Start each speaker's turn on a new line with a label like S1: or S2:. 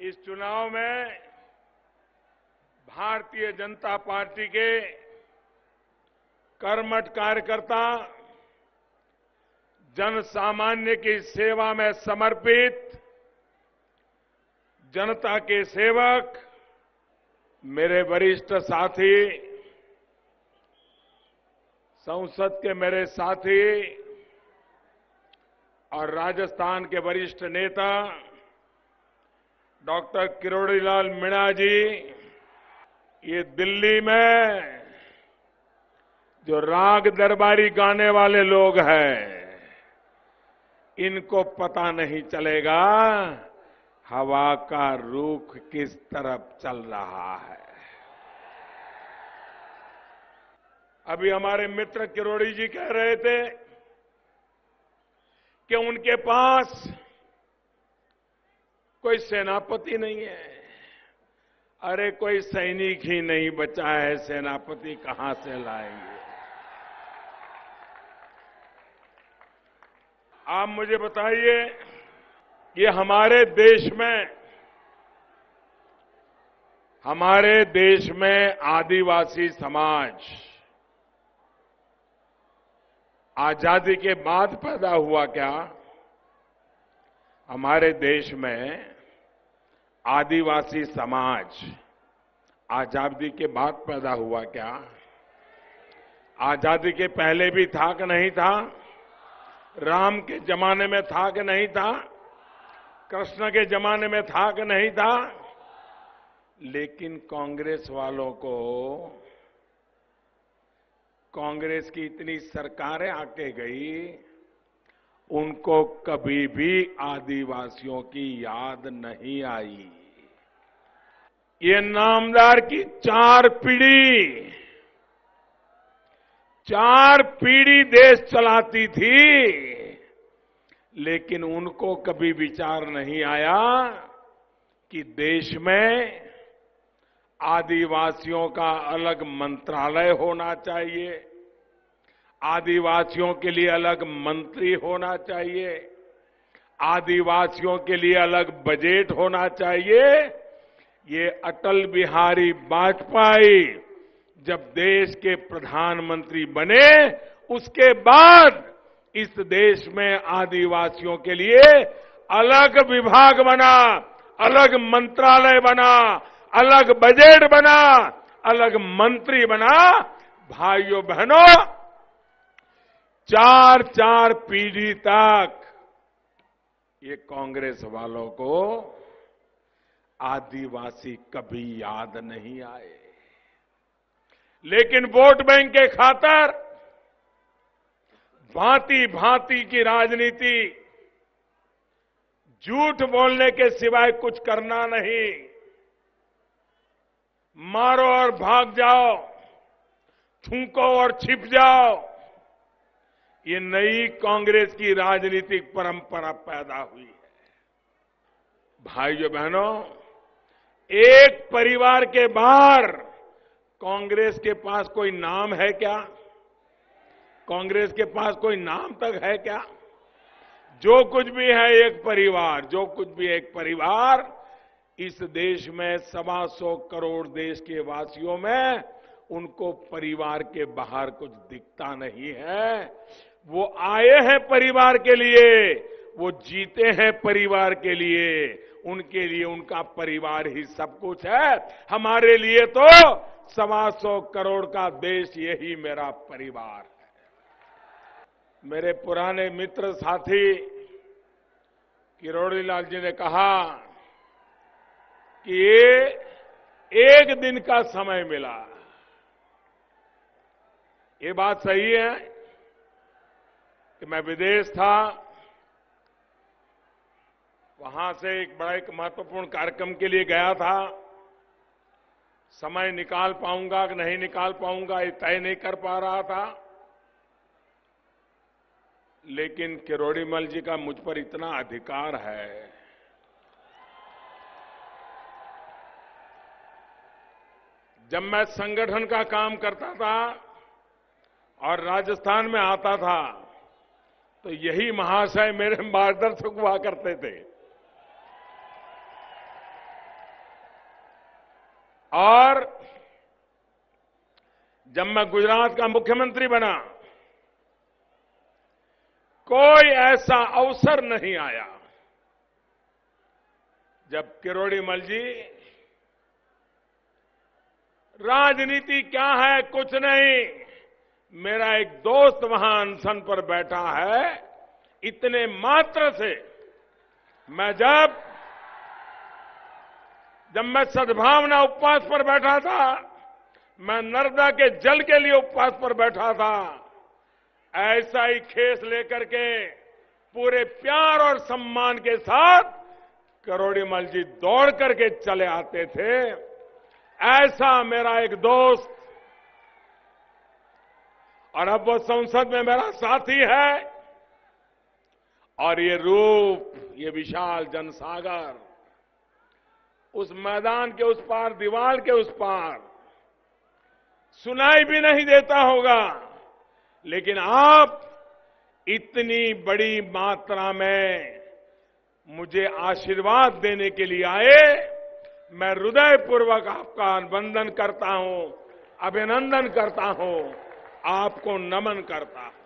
S1: इस चुनाव में भारतीय जनता पार्टी के कर्मठ कार्यकर्ता, जन सामान्य की सेवा में समर्पित जनता के सेवक, मेरे वरिष्ठ साथी, संसद के मेरे साथी और राजस्थान के वरिष्ठ नेता डॉक्टर किरोड़ीलाल मीणा जी, ये दिल्ली में जो राग दरबारी गाने वाले लोग हैं, इनको पता नहीं चलेगा हवा का रुख किस तरफ चल रहा है। अभी हमारे मित्र किरोड़ी जी कह रहे थे कि उनके पास कोई सेनापति नहीं है। अरे कोई सैनिक ही नहीं बचा है, सेनापति कहां से लाएंगे? आप मुझे बताइए, ये हमारे देश में आदिवासी समाज आजादी के बाद पैदा हुआ क्या? हमारे देश में आदिवासी समाज आजादी के बाद पैदा हुआ क्या? आजादी के पहले भी था कि नहीं था? राम के जमाने में था कि नहीं था? कृष्ण के जमाने में था कि नहीं था? लेकिन कांग्रेस वालों को, कांग्रेस की इतनी सरकारें आके गई, उनको कभी भी आदिवासियों की याद नहीं आई। ये नामदार की चार पीढ़ी देश चलाती थी, लेकिन उनको कभी विचार नहीं आया कि देश में आदिवासियों का अलग मंत्रालय होना चाहिए, आदिवासियों के लिए अलग मंत्री होना चाहिए, आदिवासियों के लिए अलग बजट होना चाहिए। ये अटल बिहारी वाजपेयी जब देश के प्रधानमंत्री बने, उसके बाद इस देश में आदिवासियों के लिए अलग विभाग बना, अलग मंत्रालय बना, अलग बजट बना, अलग मंत्री बना। भाइयों बहनों, चार पीढ़ी तक ये कांग्रेस वालों को आदिवासी कभी याद नहीं आए, लेकिन वोट बैंक के खातिर भांति भांति की राजनीति, झूठ बोलने के सिवाय कुछ करना नहीं, मारो और भाग जाओ, थूको और छिप जाओ, ये नई कांग्रेस की राजनीतिक परंपरा पैदा हुई है। भाइयों बहनों, एक परिवार के बाहर कांग्रेस के पास कोई नाम है क्या? कांग्रेस के पास कोई नाम तक है क्या? जो कुछ भी है एक परिवार, जो कुछ भी एक परिवार, इस देश में 125 करोड़ देश के वासियों में उनको परिवार के बाहर कुछ दिखता नहीं है। वो आए हैं परिवार के लिए, वो जीते हैं परिवार के लिए, उनके लिए उनका परिवार ही सब कुछ है। हमारे लिए तो 125 करोड़ का देश यही मेरा परिवार है। मेरे पुराने मित्र साथी किरोड़ीलाल जी ने कहा कि ये एक दिन का समय मिला। ये बात सही है कि मैं विदेश था, वहां से एक महत्वपूर्ण कार्यक्रम के लिए गया था। समय निकाल पाऊंगा कि नहीं निकाल पाऊंगा ये तय नहीं कर पा रहा था, लेकिन किरोड़ीमल जी का मुझ पर इतना अधिकार है, जब मैं संगठन का काम करता था और राजस्थान में आता था, तो यही महाशय मेरे मार्गदर्शक हुआ करते थे। और जब मैं गुजरात का मुख्यमंत्री बना, कोई ऐसा अवसर नहीं आया जब किरोड़ीमल जी राजनीति क्या है, कुछ नहीं, मेरा एक दोस्त वहां अनशन पर बैठा है, इतने मात्र से मैं जब मैं सद्भावना उपवास पर बैठा था, मैं नर्मदा के जल के लिए उपवास पर बैठा था, ऐसा ही खेस लेकर के पूरे प्यार और सम्मान के साथ किरोड़ीमल जी दौड़ करके चले आते थे। ऐसा मेरा एक दोस्त, और अब वो संसद में मेरा साथी है, और ये रूप, ये विशाल जनसागर, उस मैदान के उस पार, दीवार के उस पार सुनाई भी नहीं देता होगा, लेकिन आप इतनी बड़ी मात्रा में मुझे आशीर्वाद देने के लिए आए। मैं हृदयपूर्वक आपका वंदन करता हूं, अभिनंदन करता हूं, आपको नमन करता हूं।